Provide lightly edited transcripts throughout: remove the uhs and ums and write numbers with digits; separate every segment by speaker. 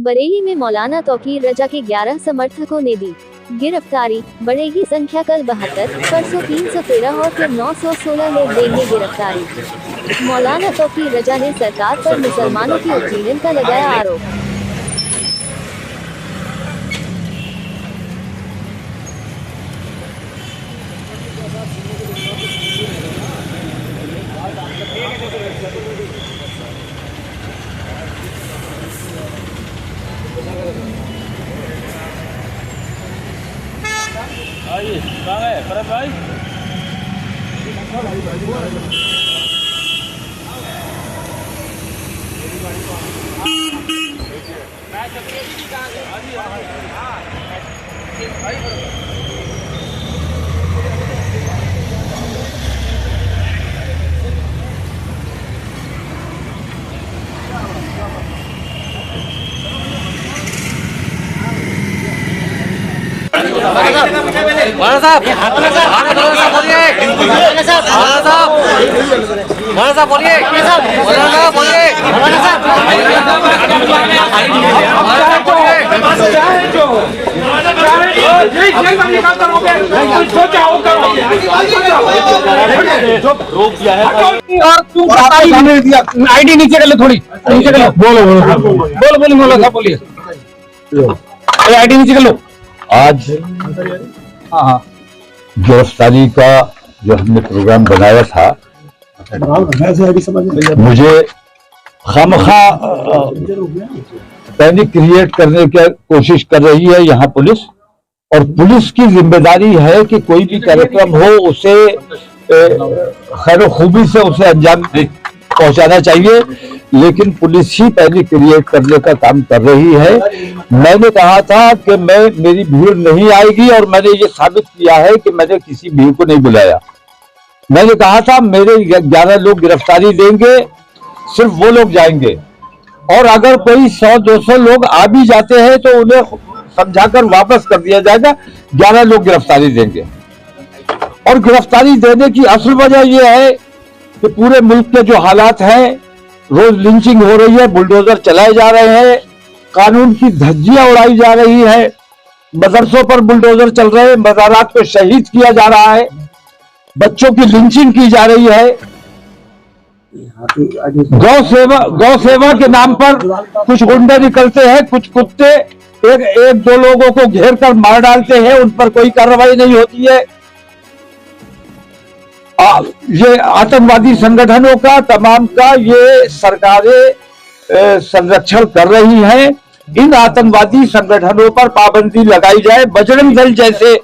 Speaker 1: बरेली में मौलाना तौकीर रजा के 11 समर्थकों ने दी गिरफ्तारी। बढ़ेगी संख्या, कल 72, परसों 313 और फिर 916 लोग देंगे गिरफ्तारी। मौलाना तौकीर रजा ने सरकार पर मुसलमानों की उत्पीड़न का लगाया आरोप।
Speaker 2: कहाँ है फरत भाई?
Speaker 3: मौलाना साहब बोलिए। मौलाना साहब बोलिए।
Speaker 4: आईडी नीचे कर लो, थोड़ी नीचे कर लो। बोलो मौलाना साहब बोलिए। आईडी नीचे कर लो।
Speaker 5: आज गिरफ्तारी का जो हमने प्रोग्राम बनाया था, मुझे खामखा पैनिक क्रिएट करने की कोशिश कर रही है यहाँ पुलिस। और पुलिस की जिम्मेदारी है कि कोई भी कार्यक्रम हो उसे खैर खूबी से उसे अंजाम पहुंचाना चाहिए, लेकिन पुलिस ही पैनिक क्रिएट करने का काम कर रही है। मैंने कहा था कि मेरी भीड़ नहीं आएगी और मैंने ये साबित किया है कि मैंने किसी भीड़ को नहीं बुलाया। मैंने कहा था मेरे 11 लोग गिरफ्तारी देंगे, सिर्फ वो लोग जाएंगे, और अगर कोई 100-200 लोग आ भी जाते हैं तो उन्हें समझाकर वापस कर दिया जाएगा। 11 लोग गिरफ्तारी देंगे। और गिरफ्तारी देने की असल वजह यह है कि पूरे मुल्क के जो हालात हैं, रोज लिंचिंग हो रही है, बुलडोजर चलाए जा रहे हैं, कानून की धज्जियां उड़ाई जा रही है, मदरसों पर बुलडोजर चल रहे हैं, मज़ारात को शहीद किया जा रहा है, बच्चों की लिंचिंग की जा रही है। गौ सेवा के नाम पर कुछ गुंडे निकलते हैं, कुछ कुत्ते एक दो लोगों को घेर कर मार डालते हैं, उन पर कोई कार्रवाई नहीं होती है। ये आतंकवादी संगठनों का तमाम का ये सरकारें संरक्षण कर रही हैं। इन आतंकवादी संगठनों पर पाबंदी लगाई जाए। बजरंग दल जैसे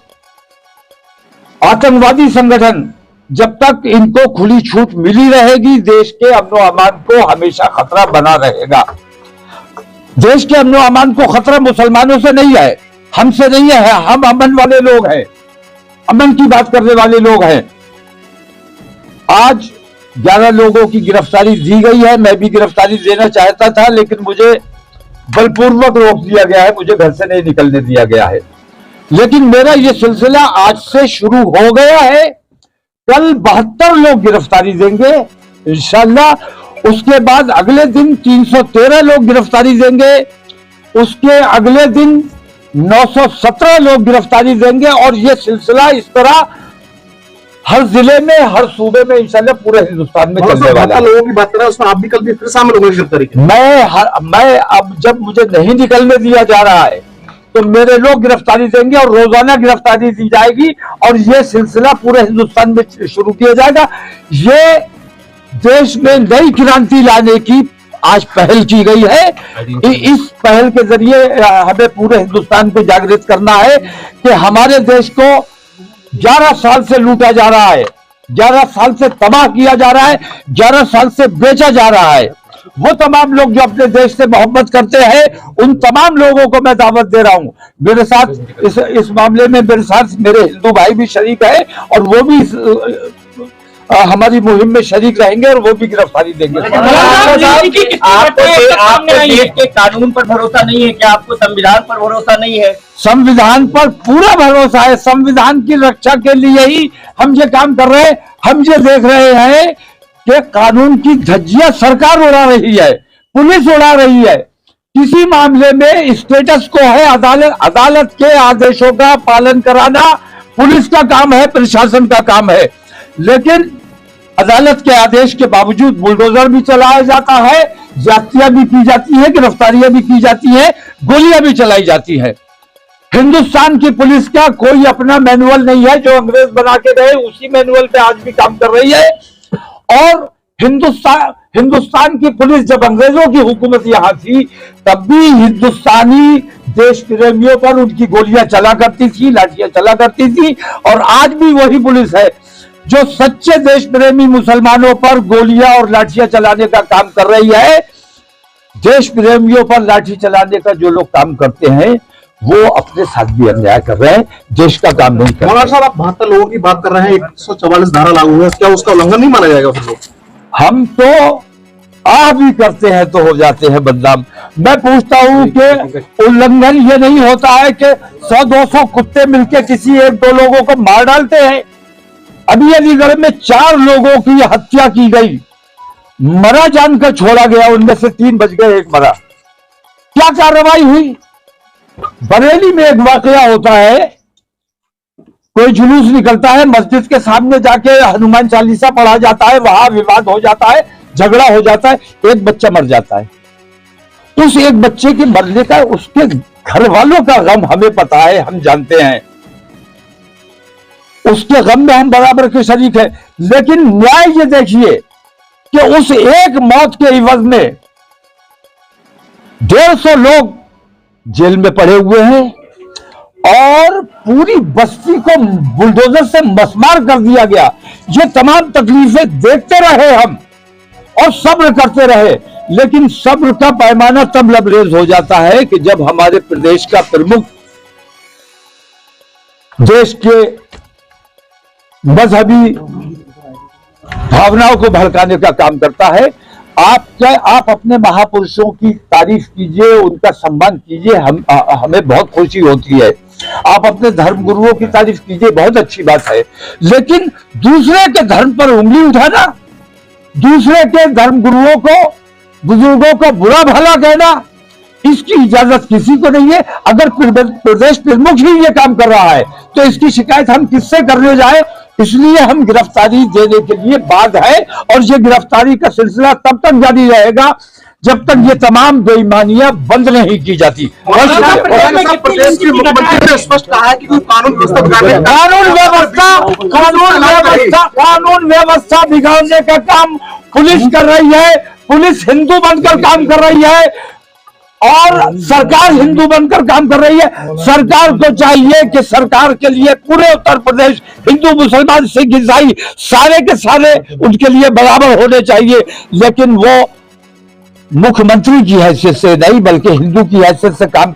Speaker 5: आतंकवादी संगठन, जब तक इनको खुली छूट मिली रहेगी, देश के अमन और अमान को हमेशा खतरा बना रहेगा। देश के अमन और अमान को खतरा मुसलमानों से नहीं है, हमसे नहीं है। हम अमन वाले लोग हैं, अमन की बात करने वाले लोग हैं। आज 11 लोगों की गिरफ्तारी दी गई है। मैं भी गिरफ्तारी देना चाहता था, लेकिन मुझे बलपूर्वक रोक दिया गया है, मुझे घर से नहीं निकलने दिया गया है। लेकिन मेरा ये सिलसिला आज से शुरू हो गया है। कल 72 लोग गिरफ्तारी देंगे इंशाअल्लाह। उसके बाद अगले दिन 313 लोग गिरफ्तारी देंगे। उसके अगले दिन 917 लोग गिरफ्तारी देंगे। और ये सिलसिला इस तरह हर जिले में, हर सूबे में, इंशाल्लाह पूरे हिंदुस्तान में चलने वाला है।
Speaker 6: लोगों की बात कर रहा है, उसमें आप भी कल भी फिर शामिल होंगे गिरफ्तारी के?
Speaker 5: मैं अब जब मुझे नहीं निकलने दिया जा रहा है तो मेरे लोग गिरफ्तारी देंगे और रोजाना गिरफ्तारी दी जाएगी और ये सिलसिला पूरे हिंदुस्तान में शुरू किया जाएगा। ये देश में नई क्रांति लाने की आज पहल की गई है। इस पहल के जरिए हमें पूरे हिंदुस्तान को जागृत करना है कि हमारे देश को 11 साल से लूटा जा रहा है, 11 साल से तबाह किया जा रहा है, 11 साल से बेचा जा रहा है। वो तमाम लोग जो अपने देश से मोहब्बत करते हैं, उन तमाम लोगों को मैं दावत दे रहा हूं। मेरे साथ इस मामले में मेरे साथ मेरे हिंदू भाई भी शरीक है और वो भी हमारी मुहिम में शरीक रहेंगे और वो भी गिरफ्तारी देंगे।
Speaker 3: आपको देश के कानून पर भरोसा नहीं है क्या? आपको संविधान पर भरोसा नहीं है?
Speaker 5: संविधान पर पूरा भरोसा है। संविधान की रक्षा के लिए ही हम ये काम कर रहे हैं। हम ये देख रहे हैं कि कानून की धज्जियां सरकार उड़ा रही है, पुलिस उड़ा रही है। किसी मामले में स्टेटस को है, अदालत के आदेशों का पालन कराना पुलिस का काम है, प्रशासन का काम है। लेकिन अदालत के आदेश के बावजूद बुलडोजर भी चलाया जाता है, ज्यादतियां भी की जाती है, गिरफ्तारियां भी की जाती है, गोलियां भी चलाई जाती है। हिंदुस्तान की पुलिस का कोई अपना मैनुअल नहीं है, जो अंग्रेज बना के गए उसी मैनुअल पे आज भी काम कर रही है। और हिंदुस्तान की पुलिस जब अंग्रेजों की हुकूमत यहां थी तब भी हिंदुस्तानी देश प्रेमियों पर उनकी गोलियां चला करती थी, लाठियां चला करती थी। और आज भी वही पुलिस है जो सच्चे देश प्रेमी मुसलमानों पर गोलियां और लाठियां चलाने का काम कर रही है। देश प्रेमियों पर लाठी चलाने का जो लोग काम करते हैं वो अपने साथ भी अन्याय कर रहे हैं, देश का काम नहीं कर रहे
Speaker 6: मौलाना साहब, आप 72 लोगों की बात कर रहे हैं, 144 धारा लागू है, क्या उसका उल्लंघन नहीं माना जाएगा फिर?
Speaker 5: हम तो आ भी करते हैं तो हो जाते हैं बदनाम। मैं पूछता हूं कि उल्लंघन ये नहीं होता है कि 100-200 कुत्ते मिलकर किसी 1-2 लोगों को मार डालते हैं। अभी अलीगढ़ में 4 लोगों की हत्या की गई, मरा जानकर छोड़ा गया, उनमें से 3 बच गए, 1 मरा। क्या कार्रवाई हुई? बरेली में एक वाकया होता है, कोई जुलूस निकलता है, मस्जिद के सामने जाके हनुमान चालीसा पढ़ा जाता है, वहां विवाद हो जाता है, झगड़ा हो जाता है, एक बच्चा मर जाता है। उस एक बच्चे के मरने का उसके घर वालों का गम हमें पता है, हम जानते हैं, उसके गम में हम बराबर के शरीक हैं। लेकिन न्याय ये देखिए कि उस एक मौत के इवज में 150 लोग जेल में पड़े हुए हैं और पूरी बस्ती को बुलडोजर से मसमार कर दिया गया। ये तमाम तकलीफें देखते रहे हम और सब्र करते रहे, लेकिन सब्र का पैमाना तब लबरेज हो जाता है कि जब हमारे प्रदेश का प्रमुख देश के मजहबी भावनाओं को भड़काने का काम करता है। आप अपने महापुरुषों की तारीफ कीजिए, उनका सम्मान कीजिए, हमें बहुत खुशी होती है। आप अपने धर्म गुरुओं की तारीफ कीजिए, बहुत अच्छी बात है। लेकिन दूसरे के धर्म पर उंगली उठाना, दूसरे के धर्म गुरुओं को, बुजुर्गों को बुरा भला कहना, इसकी इजाजत किसी को नहीं है। अगर प्रदेश प्रमुख ही ये काम कर रहा है तो इसकी शिकायत हम किससे करने जाए? इसलिए हम गिरफ्तारी देने के लिए बाध्य है और ये गिरफ्तारी का सिलसिला तब तक जारी रहेगा जब तक ये तमाम बेईमानियां बंद नहीं की जाती।
Speaker 6: प्रदेश के मुख्यमंत्री ने स्पष्ट कहा है कि कोई कानून प्रस्तुत करने,
Speaker 5: कानून व्यवस्था बिगाड़ने का काम पुलिस कर रही है। पुलिस हिंदू बनकर काम कर रही है और सरकार हिंदू बनकर काम कर रही है। सरकार को चाहिए कि सरकार के लिए पूरे उत्तर प्रदेश हिंदू, मुसलमान, सिख, ईसाई सारे के सारे उनके लिए बराबर होने चाहिए। लेकिन वो मुख्यमंत्री की हैसियत से नहीं बल्कि हिंदू की हैसियत से काम